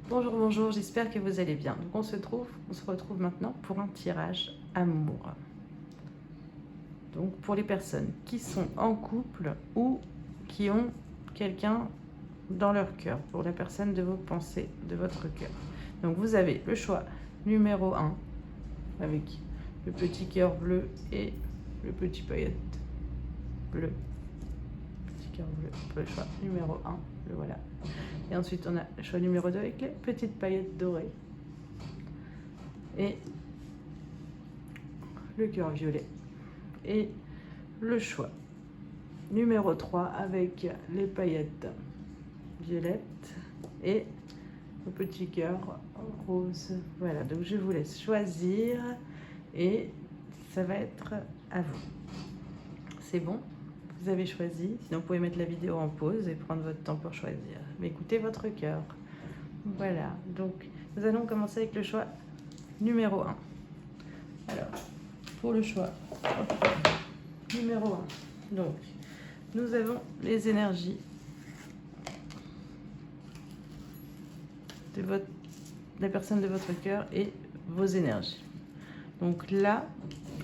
Bonjour, bonjour, j'espère que vous allez bien. Donc on se retrouve maintenant pour un tirage amour. Donc pour les personnes qui sont en couple ou qui ont quelqu'un dans leur cœur, pour la personne de vos pensées, de votre cœur. Donc vous avez le choix numéro 1 avec le petit cœur bleu et le petit paillette bleu. Petit cœur bleu, le choix numéro 1, le voilà. Et ensuite on a le choix numéro 2 avec les petites paillettes dorées. Et le cœur violet. Et le choix numéro 3 avec les paillettes violettes et le petit cœur rose. Voilà, donc je vous laisse choisir et ça va être à vous. C'est bon? Vous avez choisi? Sinon, vous pouvez mettre la vidéo en pause et prendre votre temps pour choisir. Mais écoutez votre cœur. Voilà, donc nous allons commencer avec le choix numéro 1. Alors, pour le choix numéro 1, donc, nous avons les énergies de la personne de votre cœur et vos énergies. Donc là,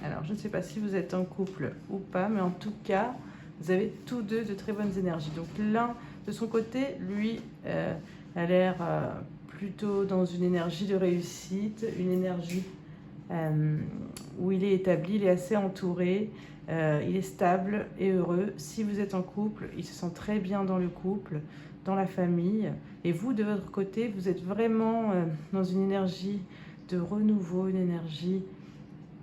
alors je ne sais pas si vous êtes en couple ou pas, mais en tout cas, vous avez tous deux de très bonnes énergies. Donc l'un, de son côté, lui, a l'air plutôt dans une énergie de réussite, une énergie où il est établi, il est assez entouré, il est stable et heureux. Si vous êtes en couple, il se sent très bien dans le couple, dans la famille. Et vous, de votre côté, vous êtes vraiment dans une énergie de renouveau, une énergie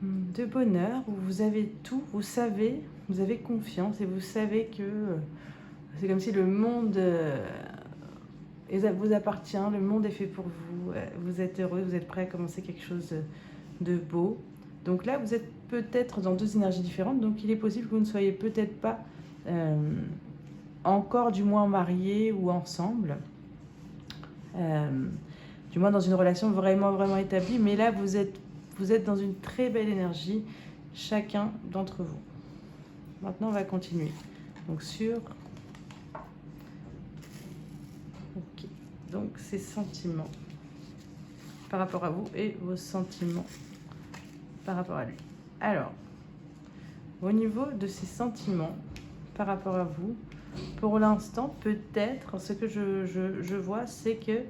de bonheur, où vous avez tout, vous savez, vous avez confiance et vous savez que c'est comme si le monde vous appartient, le monde est fait pour vous, vous êtes heureux, vous êtes prêt à commencer quelque chose de beau. Donc là, vous êtes peut-être dans deux énergies différentes, donc il est possible que vous ne soyez peut-être pas encore du moins mariés ou ensemble, du moins dans une relation vraiment établie, mais là vous êtes dans une très belle énergie, chacun d'entre vous. Maintenant on va continuer. Donc donc ces sentiments par rapport à vous et vos sentiments par rapport à lui. Alors, au niveau de ces sentiments par rapport à vous, pour l'instant, peut-être, ce que je vois, c'est que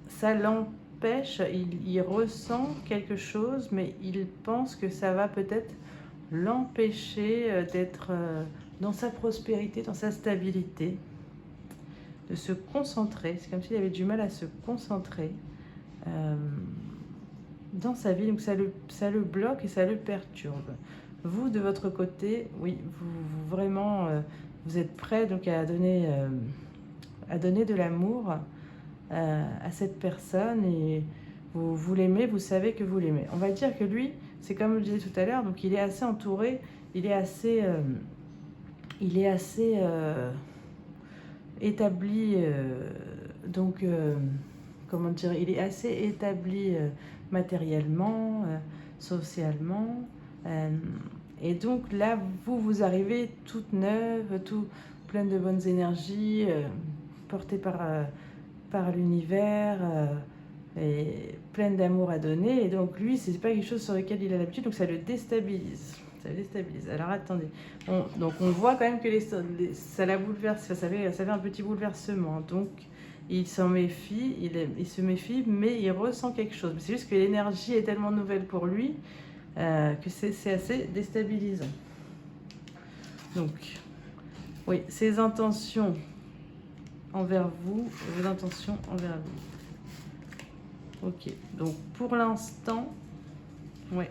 ça l'empêche, il ressent quelque chose, mais il pense que ça va peut-être l'empêcher d'être dans sa prospérité, dans sa stabilité, de se concentrer. C'est comme s'il avait du mal à se concentrer dans sa vie, donc ça le bloque et ça le perturbe. Vous, de votre côté, oui, vous vraiment, vous êtes prêt donc à donner de l'amour à cette personne et vous l'aimez, vous savez que vous l'aimez. On va dire que lui, c'est comme je disais tout à l'heure, donc il est assez entouré, il est assez établi, donc comment dire, il est assez établi matériellement, socialement. Et donc là, vous arrivez toute neuve, tout pleine de bonnes énergies, portée par l'univers, et pleine d'amour à donner. Et donc lui, c'est pas quelque chose sur lequel il a l'habitude, donc ça le déstabilise. Ça le déstabilise. Alors attendez, donc on voit quand même que ça la bouleverse, ça fait un petit bouleversement. Donc il s'en méfie, il se méfie, mais il ressent quelque chose. C'est juste que l'énergie est tellement nouvelle pour lui que c'est assez déstabilisant. Donc, oui, ses intentions envers vous, vos intentions envers lui. Ok, donc pour l'instant, ouais,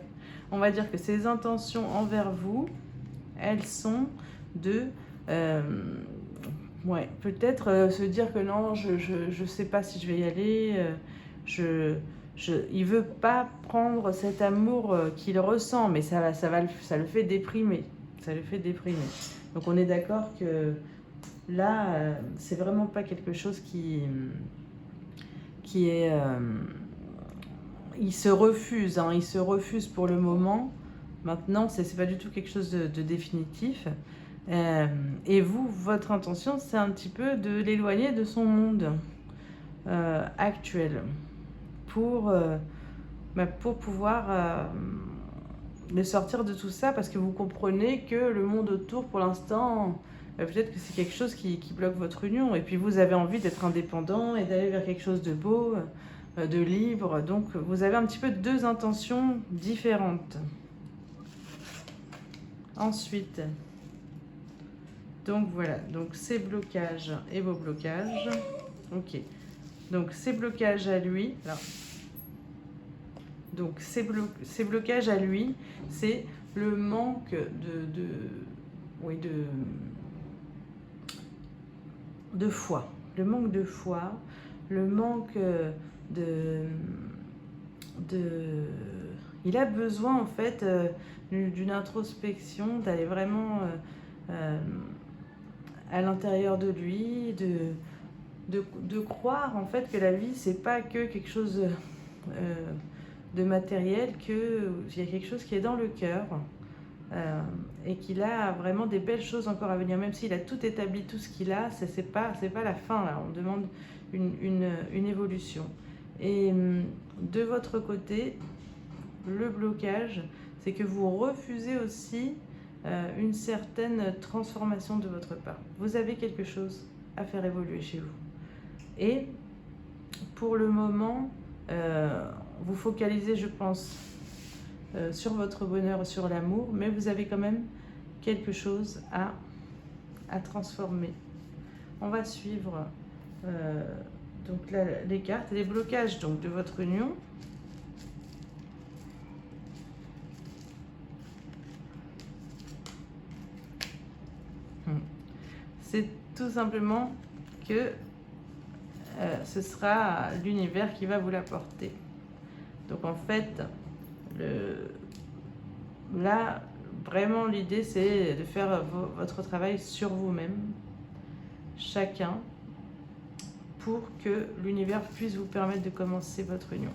on va dire que ses intentions envers vous, elles sont de... ouais, peut-être se dire que non, je sais pas si je vais y aller, il veut pas prendre cet amour qu'il ressent, mais ça le fait déprimer. Ça le fait déprimer. Donc on est d'accord que là, c'est vraiment pas quelque chose qui est... il se refuse, hein, il se refuse pour le moment. Maintenant, c'est pas du tout quelque chose de définitif. Et vous, votre intention, c'est un petit peu de l'éloigner de son monde. actuel pour pouvoir les sortir de tout ça, parce que vous comprenez que le monde autour, pour l'instant, peut-être que c'est quelque chose qui bloque votre union. Et puis vous avez envie d'être indépendant et d'aller vers quelque chose de beau, de libre. Donc vous avez un petit peu deux intentions différentes. Ensuite, donc voilà, donc ces blocages et vos blocages. Ok, donc ces blocages à lui. Alors, donc ces blocages à lui, c'est le manque de foi. Le manque de foi, le manque il a besoin en fait d'une introspection, d'aller vraiment à l'intérieur de lui, de croire en fait que la vie c'est pas que quelque chose de matériel, qu'il y a quelque chose qui est dans le cœur et qu'il a vraiment des belles choses encore à venir, même s'il a tout établi, tout ce qu'il a, c'est pas la fin là, on demande une évolution. Et de votre côté, le blocage, c'est que vous refusez aussi une certaine transformation de votre part. Vous avez quelque chose à faire évoluer chez vous. Et pour le moment, vous focalisez, je pense, sur votre bonheur, sur l'amour, mais vous avez quand même quelque chose à transformer. On va suivre donc là, les cartes, les blocages donc, de votre union. C'est tout simplement que ce sera l'univers qui va vous l'apporter. Donc en fait, là, vraiment l'idée c'est de faire votre travail sur vous-même, chacun, pour que l'univers puisse vous permettre de commencer votre union.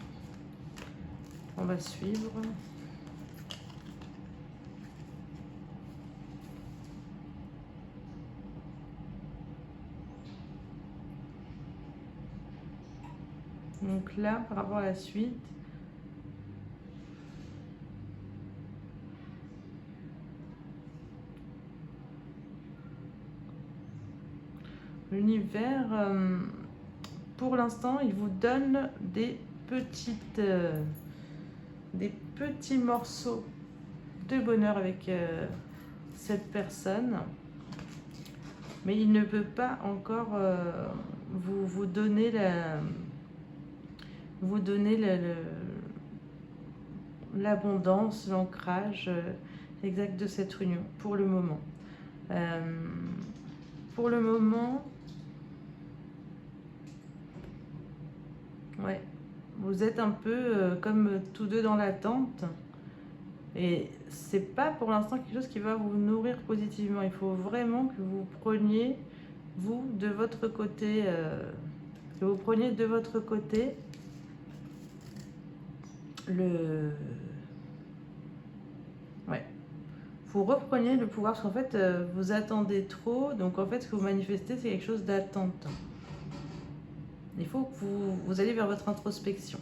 On va suivre. Donc là, par rapport à la suite, l'univers, pour l'instant, il vous donne des petits morceaux de bonheur avec cette personne, mais il ne peut pas encore vous donner l'abondance, l'ancrage exact de cette union pour le moment. Pour le moment, ouais, vous êtes un peu comme tous deux dans l'attente. Et c'est pas pour l'instant quelque chose qui va vous nourrir positivement. Il faut vraiment que vous preniez, vous, de votre côté, vous repreniez le pouvoir, parce qu'en fait, vous attendez trop. Donc en fait, ce que vous manifestez, c'est quelque chose d'attente. Il faut que vous alliez vers votre introspection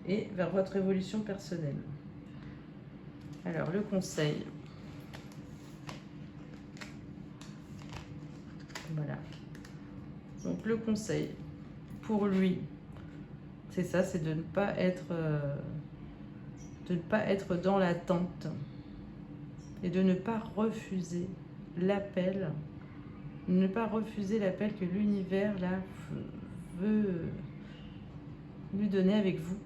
et vers votre évolution personnelle. Alors, le conseil. Voilà. Donc, le conseil pour lui, c'est ça, c'est de ne pas être dans l'attente et de ne pas refuser l'appel, que l'univers là veut lui donner avec vous,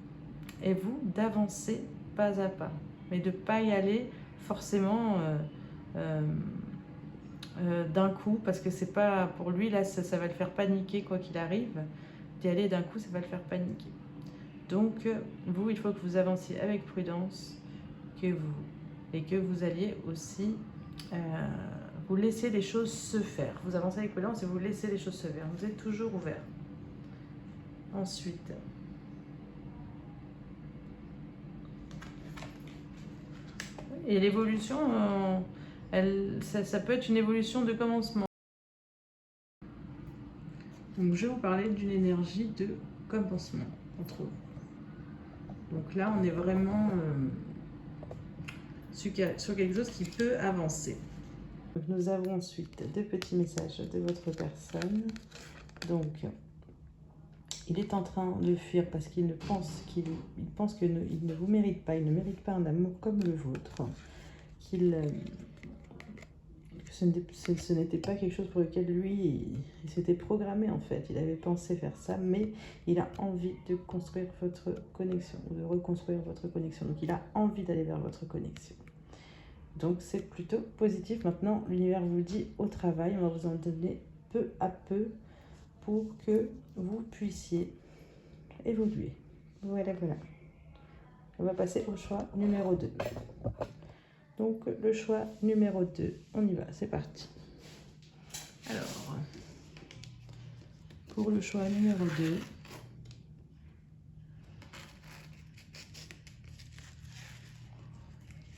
et vous d'avancer pas à pas, mais de ne pas y aller forcément d'un coup, parce que c'est pas pour lui là, ça va le faire paniquer quoi qu'il arrive. D'y aller d'un coup, ça va le faire paniquer. Donc vous, il faut que vous avanciez avec prudence, et que vous alliez aussi vous laisser les choses se faire. Vous avancez avec prudence et vous laissez les choses se faire. Vous êtes toujours ouvert. Ensuite, et l'évolution, ça peut être une évolution de commencement. Donc, je vais vous parler d'une énergie de commencement entre vous. Donc là, on est vraiment sur quelque chose qui peut avancer. Donc, nous avons ensuite deux petits messages de votre personne. Donc, il est en train de fuir parce qu'il pense qu'il ne vous mérite pas. Il ne mérite pas un amour comme le vôtre. Ce n'était pas quelque chose pour lequel lui, il s'était programmé en fait. Il avait pensé faire ça, mais il a envie de construire votre connexion, de reconstruire votre connexion. Donc il a envie d'aller vers votre connexion. Donc c'est plutôt positif. Maintenant, l'univers vous dit au travail, on va vous en donner peu à peu pour que vous puissiez évoluer. Voilà, voilà. On va passer au choix numéro 2. Donc le choix numéro 2, on y va, c'est parti. Alors, pour le choix numéro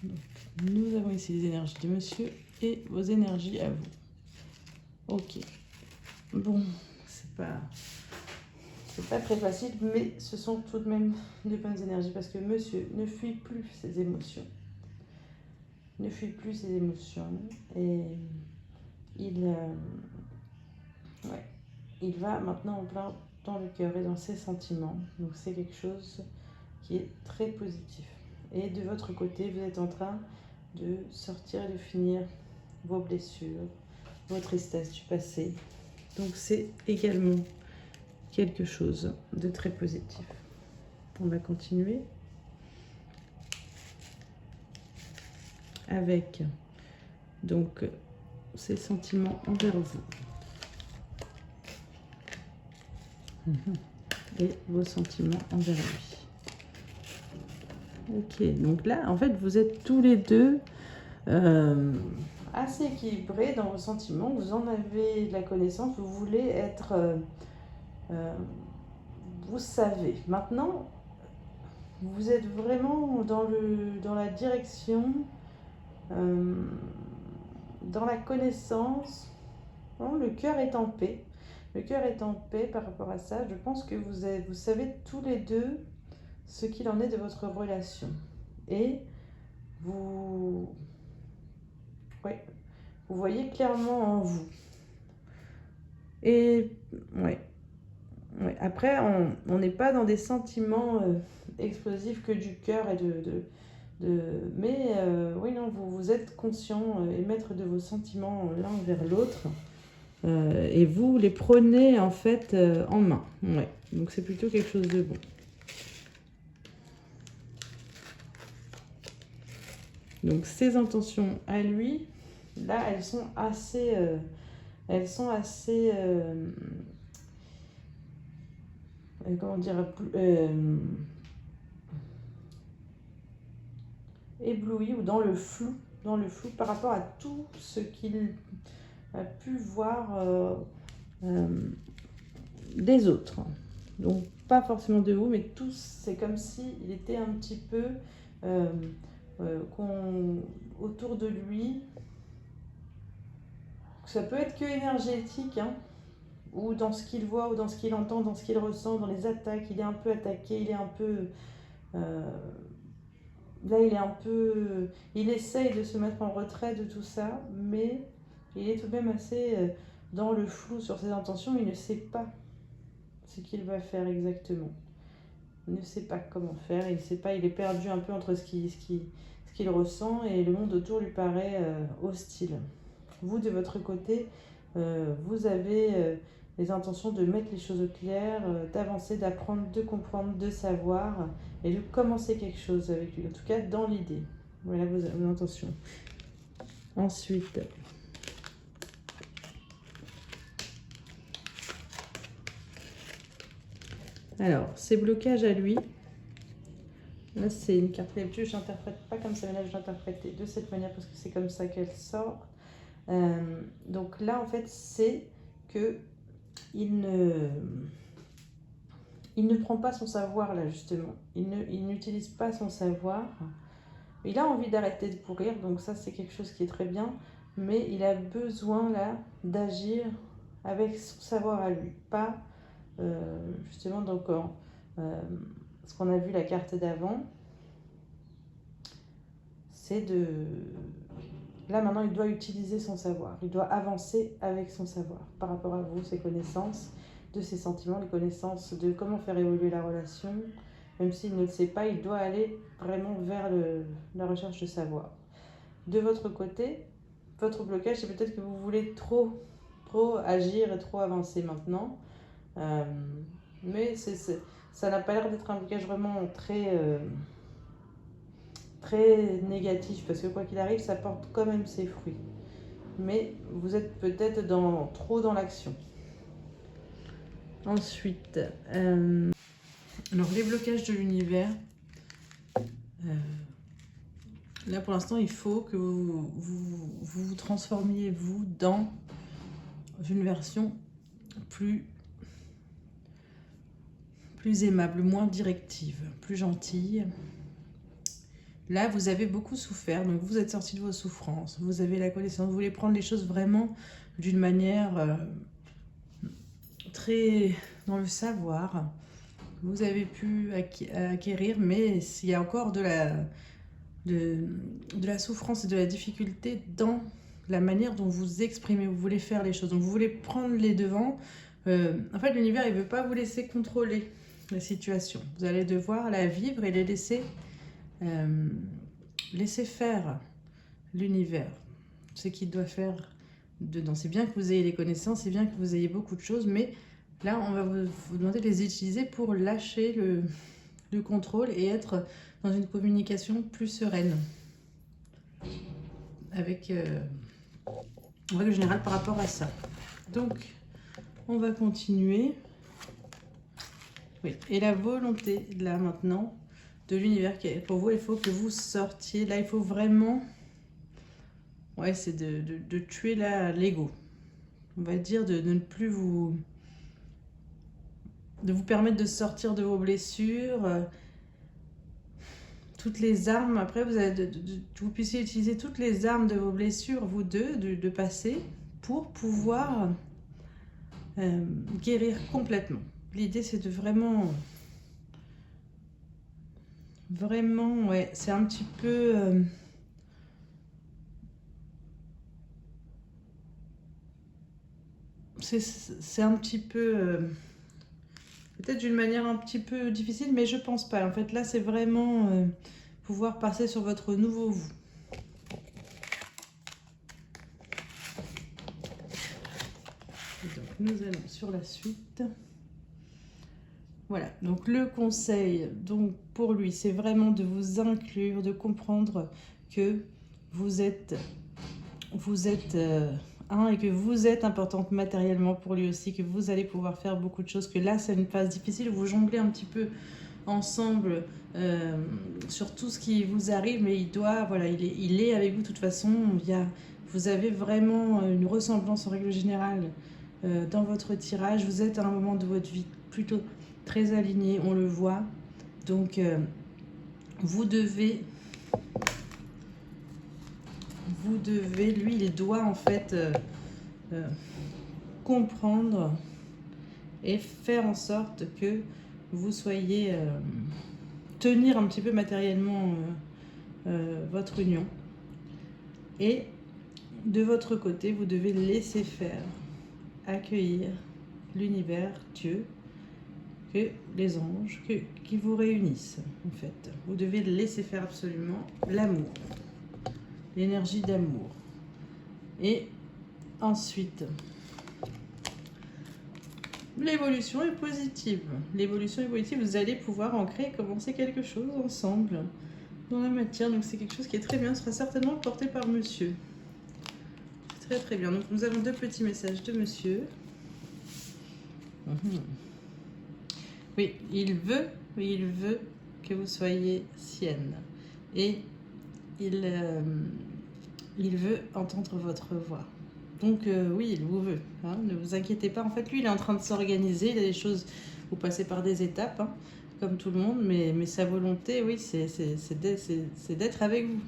2, nous avons ici les énergies de monsieur et vos énergies à vous. Ok. Bon, c'est pas très facile, mais ce sont tout de même de bonnes énergies parce que monsieur ne fuit plus ses émotions. Ne fuit plus ses émotions et il va maintenant en plein dans le cœur et dans ses sentiments. Donc c'est quelque chose qui est très positif. Et de votre côté, vous êtes en train de sortir et de finir vos blessures, vos tristesses du passé. Donc c'est également quelque chose de très positif. On va continuer avec donc ces sentiments envers vous. Et vos sentiments envers lui. Ok, donc là, en fait, vous êtes tous les deux assez équilibrés dans vos sentiments. Vous en avez de la connaissance, vous voulez être... vous savez. Maintenant, vous êtes vraiment dans la direction, dans la connaissance. Bon, le cœur est en paix. Le cœur est en paix par rapport à ça. Je pense que vous savez tous les deux ce qu'il en est de votre relation. Et vous voyez clairement en vous. Et après, on n'est pas dans des sentiments explosifs que du cœur et mais oui, non, vous êtes conscient et maître de vos sentiments l'un vers l'autre. Et vous les prenez en fait en main. Ouais. Donc c'est plutôt quelque chose de bon. Donc ses intentions à lui, là, elles sont assez comment dire, ébloui ou dans le flou par rapport à tout ce qu'il a pu voir des autres. Donc pas forcément de vous, mais tous, c'est comme si il était un petit peu autour de lui. Ça peut être que énergétique, hein, ou dans ce qu'il voit, ou dans ce qu'il entend, dans ce qu'il ressent, dans les attaques. Il est un peu attaqué, il est un peu... là, il essaye de se mettre en retrait de tout ça, mais il est tout de même assez dans le flou sur ses intentions. Il ne sait pas ce qu'il va faire exactement. Il ne sait pas comment faire, il ne sait pas, il est perdu un peu entre ce qu'il ressent et le monde autour lui paraît hostile. Vous, de votre côté, vous avez les intentions de mettre les choses au clair, d'avancer, d'apprendre, de comprendre, de savoir et de commencer quelque chose avec lui, en tout cas dans l'idée. Voilà vos intentions. Ensuite, alors, ces blocages à lui, là c'est une carte lecture, je n'interprète pas comme ça, mais là je l'interprète de cette manière parce que c'est comme ça qu'elle sort. Donc là en fait c'est que il ne prend pas son savoir là justement, il n'utilise pas son savoir, il a envie d'arrêter de pourrir, donc ça c'est quelque chose qui est très bien, mais il a besoin là d'agir avec son savoir à lui, pas justement donc ce qu'on a vu la carte d'avant, c'est de... Là maintenant il doit utiliser son savoir, il doit avancer avec son savoir par rapport à vous, ses connaissances, de ses sentiments, les connaissances de comment faire évoluer la relation. Même s'il ne le sait pas, il doit aller vraiment vers la recherche de savoir. De votre côté, votre blocage, c'est peut-être que vous voulez trop agir et trop avancer maintenant. Mais ça n'a pas l'air d'être un blocage vraiment très négatif, parce que quoi qu'il arrive, ça porte quand même ses fruits. Mais vous êtes peut-être trop dans l'action. Ensuite, alors les blocages de l'univers. Là pour l'instant, il faut que vous transformiez vous dans une version plus aimable, moins directive, plus gentille. Là, vous avez beaucoup souffert, donc vous êtes sorti de vos souffrances, vous avez la connaissance, vous voulez prendre les choses vraiment d'une manière très dans le savoir. Vous avez pu acquérir, mais il y a encore de la souffrance et de la difficulté dans la manière dont vous exprimez, vous voulez faire les choses. Donc vous voulez prendre les devants. En fait, l'univers, il ne veut pas vous laisser contrôler la situation. Vous allez devoir la vivre et les laisser faire l'univers. Ce qu'il doit faire dedans. C'est bien que vous ayez les connaissances, c'est bien que vous ayez beaucoup de choses, mais là, on va vous demander de les utiliser pour lâcher le contrôle et être dans une communication plus sereine avec en règle générale par rapport à ça. Donc, on va continuer. Oui, et la volonté, là, maintenant, de l'univers, pour vous, il faut que vous sortiez. Là, il faut vraiment... Ouais, c'est de tuer l'ego. On va dire de ne plus vous... De vous permettre de sortir de vos blessures. Toutes les armes, après, vous puissiez utiliser toutes les armes de vos blessures, vous deux, de passé, pour pouvoir guérir complètement. L'idée, c'est de vraiment, ouais, c'est un petit peu... c'est un petit peu... peut-être d'une manière un petit peu difficile, mais je pense pas. En fait, là, c'est vraiment pouvoir passer sur votre nouveau vous. Donc, nous allons sur la suite. Voilà, donc le conseil donc pour lui, c'est vraiment de vous inclure, de comprendre que vous êtes et que vous êtes importante matériellement pour lui aussi, que vous allez pouvoir faire beaucoup de choses, que là c'est une phase difficile, vous jonglez un petit peu ensemble sur tout ce qui vous arrive, mais il est avec vous de toute façon. Vous avez vraiment une ressemblance en règle générale dans votre tirage. Vous êtes à un moment de votre vie plutôt très aligné, on le voit. Donc vous devez, lui, il doit en fait comprendre et faire en sorte que vous soyez, tenir un petit peu matériellement votre union. Et de votre côté, vous devez laisser faire, accueillir l'univers, Dieu, que les anges qui vous réunissent, en fait. Vous devez laisser faire absolument l'amour, l'énergie d'amour. Et ensuite, l'évolution est positive. L'évolution est positive, vous allez pouvoir ancrer et commencer quelque chose ensemble dans la matière. Donc c'est quelque chose qui est très bien, sera certainement porté par monsieur. Très très bien. Donc nous avons deux petits messages de monsieur. Oui, il veut que vous soyez sienne. Et il veut entendre votre voix. Donc oui, il vous veut. Hein, ne vous inquiétez pas. En fait, lui, il est en train de s'organiser. Il y a des choses, vous passez par des étapes, hein, comme tout le monde. Mais sa volonté, oui, c'est d'être avec vous.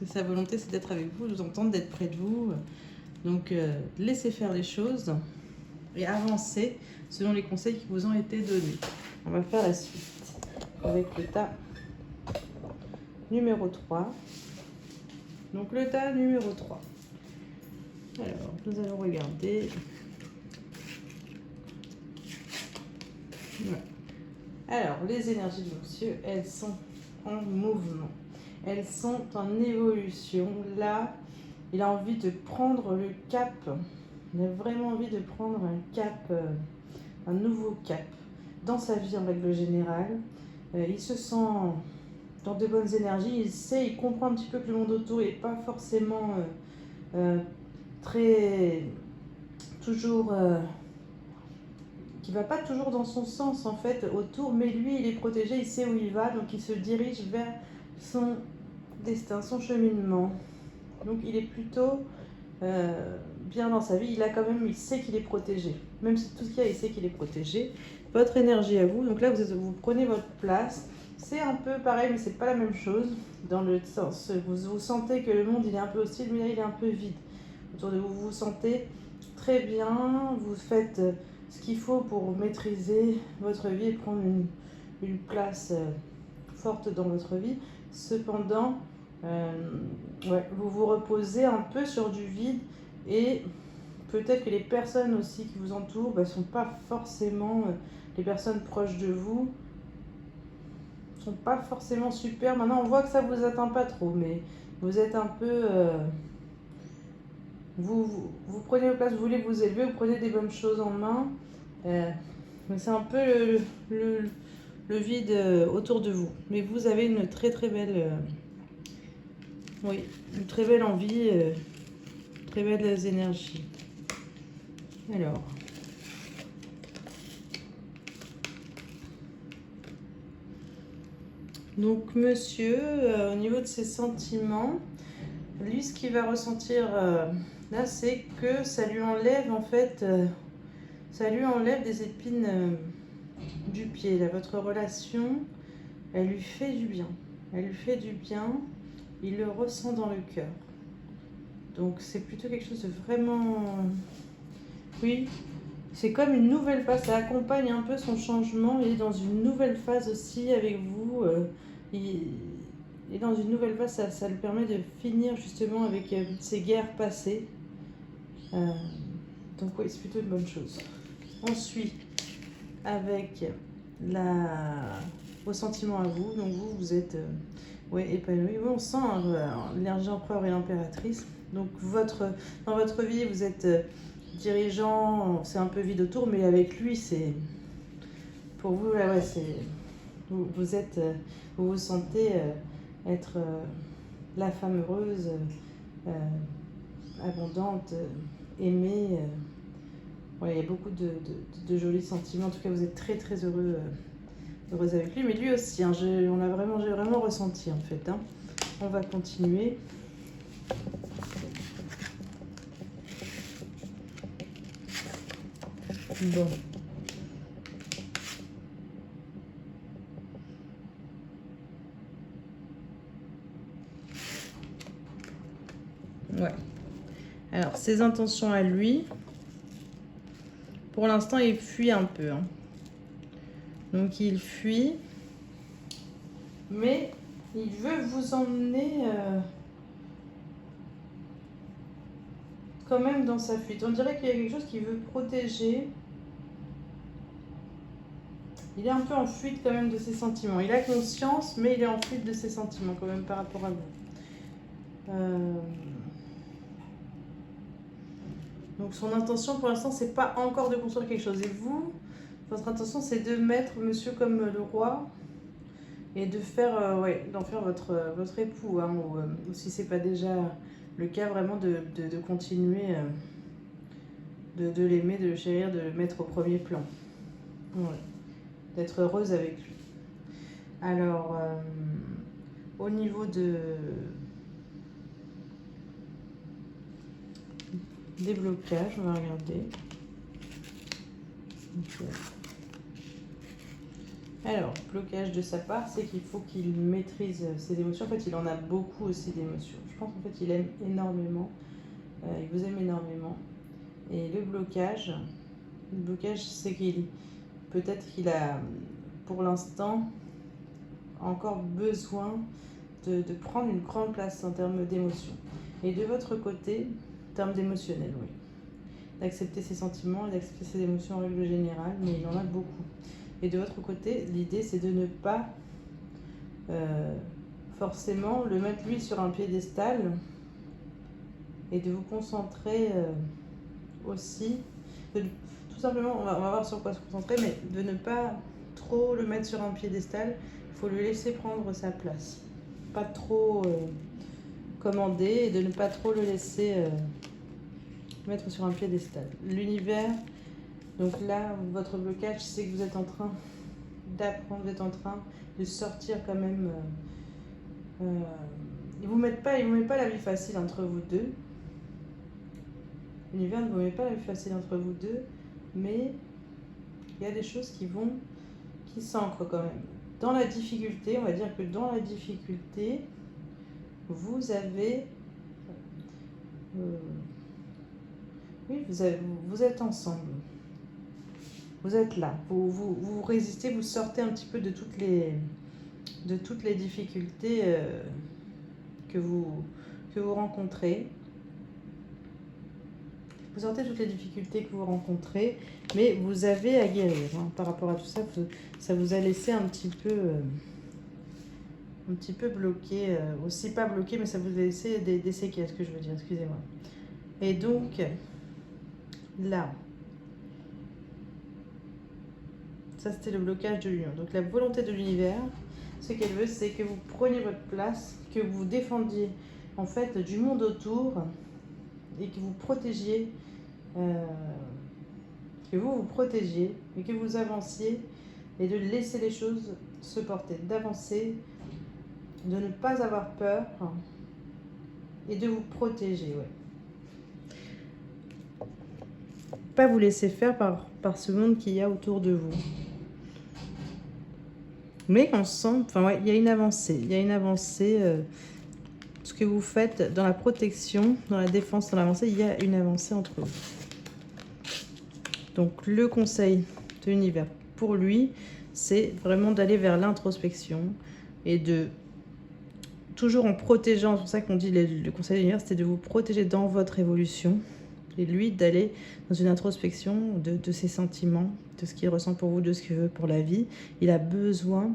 Sa volonté, c'est d'être avec vous, de vous entendre, d'être près de vous. Donc, laissez faire les choses. et avancer selon les conseils qui vous ont été donnés. On va faire la suite avec le tas numéro 3. Donc le tas numéro 3. Alors, nous allons regarder. Voilà. Alors, les énergies de monsieur, elles sont en mouvement. Elles sont en évolution. Là, il a envie de prendre le cap. Il a vraiment envie de prendre un cap, un nouveau cap dans sa vie en règle générale. Il se sent dans de bonnes énergies. Il comprend un petit peu que le monde autour n'est pas forcément très toujours qui va pas toujours dans son sens en fait autour, mais lui il est protégé, il sait où il va, donc il se dirige vers son destin, son cheminement. Donc il est plutôt bien dans sa vie, il sait qu'il est protégé, même si tout ce qu'il y a, il sait qu'il est protégé. Votre énergie à vous, donc là vous prenez votre place, c'est un peu pareil mais c'est pas la même chose, dans le sens, vous sentez que le monde il est un peu hostile, mais là il est un peu vide. Autour de vous, vous vous sentez très bien, vous faites ce qu'il faut pour maîtriser votre vie et prendre une place forte dans votre vie. Cependant, vous vous reposez un peu sur du vide et peut-être que les personnes aussi qui vous entourent ne sont pas forcément, les personnes proches de vous ne sont pas forcément super. Maintenant, on voit que ça ne vous atteint pas trop, mais vous êtes un peu... vous prenez vos places, vous voulez vous élever, vous prenez des bonnes choses en main. C'est un peu le vide autour de vous. Mais vous avez une très très belle... une très belle envie, très belles énergies. Alors... Donc monsieur, au niveau de ses sentiments, lui ce qu'il va ressentir là, c'est que ça lui enlève en fait... ça lui enlève des épines du pied. Là, votre relation, elle lui fait du bien. Elle lui fait du bien. Il le ressent dans le cœur. Donc, c'est plutôt quelque chose de vraiment... Oui, c'est comme une nouvelle phase. Ça accompagne un peu son changement. Il est dans une nouvelle phase aussi avec vous. Il est dans une nouvelle phase. Ça lui permet de finir justement avec ses guerres passées. Donc, oui, c'est plutôt une bonne chose. Ensuite, avec vos sentiments à vous, donc vous êtes épanoui. Oui, on sent l'énergie empereur et l'impératrice. Donc dans votre vie, vous êtes dirigeant, c'est un peu vide autour, mais avec lui, c'est pour vous, vous vous sentez être la femme heureuse, abondante, aimée. Il y a beaucoup de jolis sentiments. En tout cas, vous êtes très très heureuse avec lui. Mais lui aussi, hein, j'ai vraiment ressenti en fait. Hein. On va continuer. Bon. Ouais. Alors, ses intentions à lui... Pour l'instant, il fuit un peu. Hein. Donc, il fuit. Mais il veut vous emmener quand même dans sa fuite. On dirait qu'il y a quelque chose qu'il veut protéger. Il est un peu en fuite quand même de ses sentiments. Il a conscience, mais il est en fuite de ses sentiments quand même par rapport à vous. Donc son intention pour l'instant, c'est pas encore de construire quelque chose. Et vous, votre intention, c'est de mettre monsieur comme le roi et de faire, d'en faire votre époux. Hein, ou si c'est pas déjà le cas, vraiment de continuer de l'aimer, de le chérir, de le mettre au premier plan. Ouais. D'être heureuse avec lui. Alors, au niveau des blocages, on va regarder. Okay. Alors, blocage de sa part, c'est qu'il faut qu'il maîtrise ses émotions. En fait, il en a beaucoup aussi d'émotions. Je pense qu'en fait, il aime énormément. Il vous aime énormément. Et le blocage, Le blocage, c'est qu'il peut-être qu'il a pour l'instant encore besoin de prendre une grande place en termes d'émotion. Et de votre côté, en termes d'émotionnel, oui. D'accepter ses sentiments et d'accepter ses émotions en règle générale, mais il en a beaucoup. Et de votre côté, l'idée, c'est de ne pas forcément le mettre lui sur un piédestal et de vous concentrer aussi, tout simplement, on va voir sur quoi se concentrer, mais de ne pas trop le mettre sur un piédestal, il faut lui laisser prendre sa place. Pas trop commander et de ne pas trop le laisser mettre sur un piédestal. L'univers, donc là, votre blocage, c'est que vous êtes en train d'apprendre, vous êtes en train de sortir quand même. Ils vous mettent pas la vie facile entre vous deux. L'univers ne vous met pas la vie facile entre vous deux, mais il y a des choses qui s'ancrent quand même. Dans la difficulté, on va dire que dans la difficulté, vous avez... oui, vous êtes ensemble. Vous êtes là. Vous résistez, vous sortez un petit peu de toutes les difficultés que vous rencontrez. Vous sortez toutes les difficultés que vous rencontrez, mais vous avez à guérir. Hein. Par rapport à tout ça, ça vous a laissé un petit peu bloqué. Aussi pas bloqué, mais ça vous a laissé des séquelles, ce que je veux dire, excusez-moi. Et donc, là, ça c'était le blocage de l'union. Donc la volonté de l'univers, ce qu'elle veut, c'est que vous preniez votre place, que vous défendiez en fait du monde autour et que vous protégiez, et que vous avanciez et de laisser les choses se porter, d'avancer, de ne pas avoir peur et de vous protéger, ouais. Pas vous laisser faire par ce monde qu'il y a autour de vous. Mais qu'on sent, enfin ouais, il y a une avancée. Il y a une avancée. Ce que vous faites dans la protection, dans la défense, dans l'avancée, il y a une avancée entre vous. Donc le conseil de l'univers pour lui, c'est vraiment d'aller vers l'introspection et de toujours en protégeant. C'est pour ça qu'on dit le conseil de l'univers, c'est de vous protéger dans votre évolution. Et lui, d'aller dans une introspection de ses sentiments, de ce qu'il ressent pour vous, de ce qu'il veut pour la vie. Il a besoin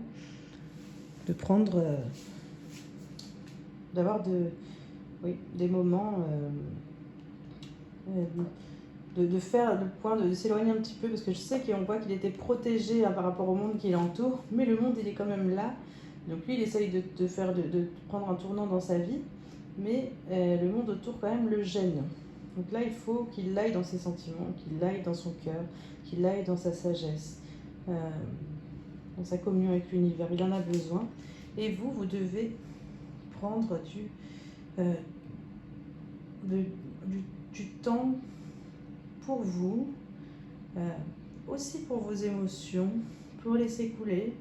de prendre, d'avoir des moments, de faire le point, de s'éloigner un petit peu, parce que je sais qu'on voit qu'il était protégé par rapport au monde qui l'entoure, mais le monde, il est quand même là. Donc lui, il essaye de prendre un tournant dans sa vie, mais le monde autour, quand même, le gêne. Donc là, il faut qu'il aille dans ses sentiments, qu'il aille dans son cœur, qu'il aille dans sa sagesse, dans sa communion avec l'univers. Il en a besoin. Et vous devez prendre du temps pour vous, aussi pour vos émotions, pour laisser couler.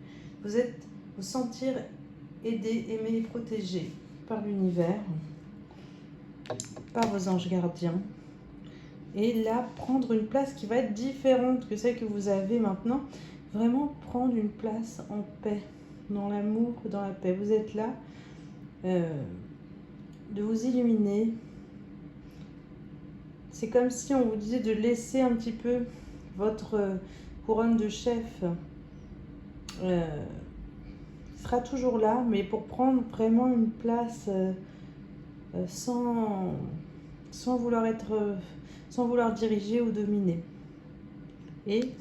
Vous sentir aidé, aimé et protégé par l'univers, par vos anges gardiens, et là prendre une place qui va être différente que celle que vous avez maintenant. Vraiment prendre une place en paix, dans l'amour, dans la paix. Vous êtes là, de vous illuminer. C'est comme si on vous disait de laisser un petit peu votre couronne de chef sera toujours là, mais pour prendre vraiment une place sans vouloir diriger ou dominer, et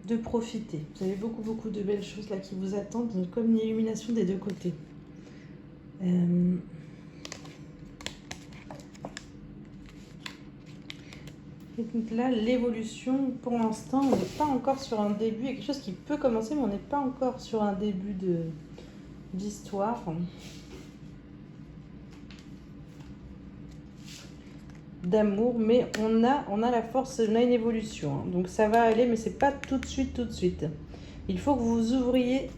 de profiter. Vous avez beaucoup de belles choses là qui vous attendent, comme une illumination des deux côtés. Et donc là, l'évolution, pour l'instant, on n'est pas encore sur un début. Il y a quelque chose qui peut commencer, mais on n'est pas encore sur un début d'histoire. D'amour, mais on a la force, on a une évolution, hein. Donc ça va aller, mais c'est pas tout de suite. Il faut que vous ouvriez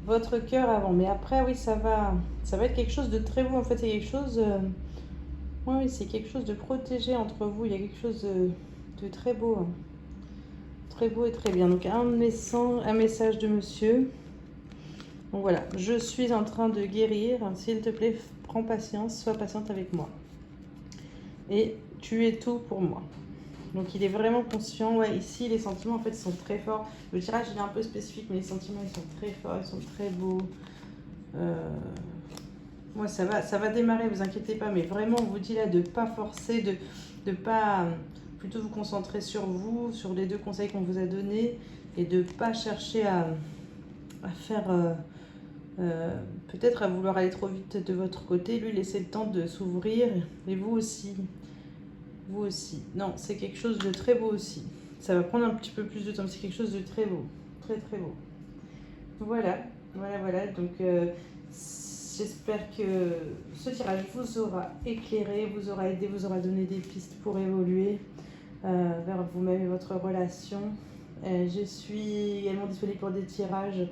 votre cœur avant, mais après oui, ça va être quelque chose de très beau. En fait, c'est quelque chose, oui, c'est quelque chose de protégé entre vous. Il y a quelque chose de très beau, hein. Très beau et très bien. Donc un message de monsieur. Donc voilà, je suis en train de guérir. S'il te plaît, prends patience, sois patiente avec moi. Et tu es tout pour moi. Donc il est vraiment conscient. Ouais, ici, les sentiments, en fait, sont très forts. Le tirage, il est un peu spécifique, mais les sentiments, ils sont très forts, ils sont très beaux. Ouais, ça va démarrer, vous inquiétez pas. Mais vraiment, on vous dit là de ne pas forcer, de ne pas... plutôt vous concentrer sur vous, sur les 2 conseils qu'on vous a donnés. Et de ne pas chercher à faire... peut-être à vouloir aller trop vite de votre côté. Lui, laissez le temps de s'ouvrir. Et vous aussi. Vous aussi. Non, c'est quelque chose de très beau aussi. Ça va prendre un petit peu plus de temps, mais c'est quelque chose de très beau. Très, très beau. Voilà. Donc, j'espère que ce tirage vous aura éclairé, vous aura aidé, vous aura donné des pistes pour évoluer vers vous-même et votre relation. Je suis également disponible pour des tirages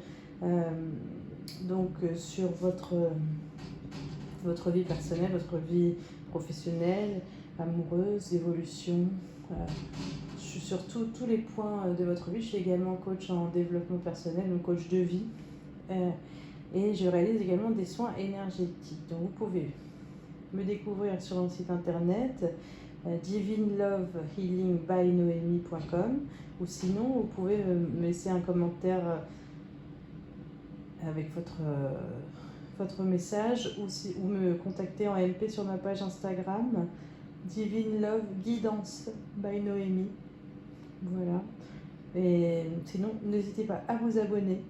sur votre vie personnelle, votre vie professionnelle, amoureuse, évolution, sur tous les points de votre vie. Je suis également coach en développement personnel, donc coach de vie. Et je réalise également des soins énergétiques. Donc vous pouvez me découvrir sur mon site internet divinelovehealingbynoemi.com, ou sinon vous pouvez me laisser un commentaire avec votre message, ou me contacter en MP sur ma page Instagram Divine Love Guidance by Noémie. Voilà. Et sinon, n'hésitez pas à vous abonner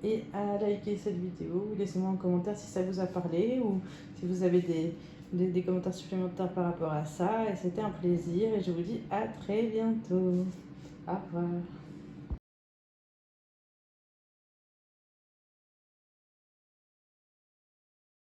et à liker cette vidéo. Laissez-moi un commentaire si ça vous a parlé, ou si vous avez des commentaires supplémentaires par rapport à ça. Et c'était un plaisir, et je vous dis à très bientôt. Au revoir.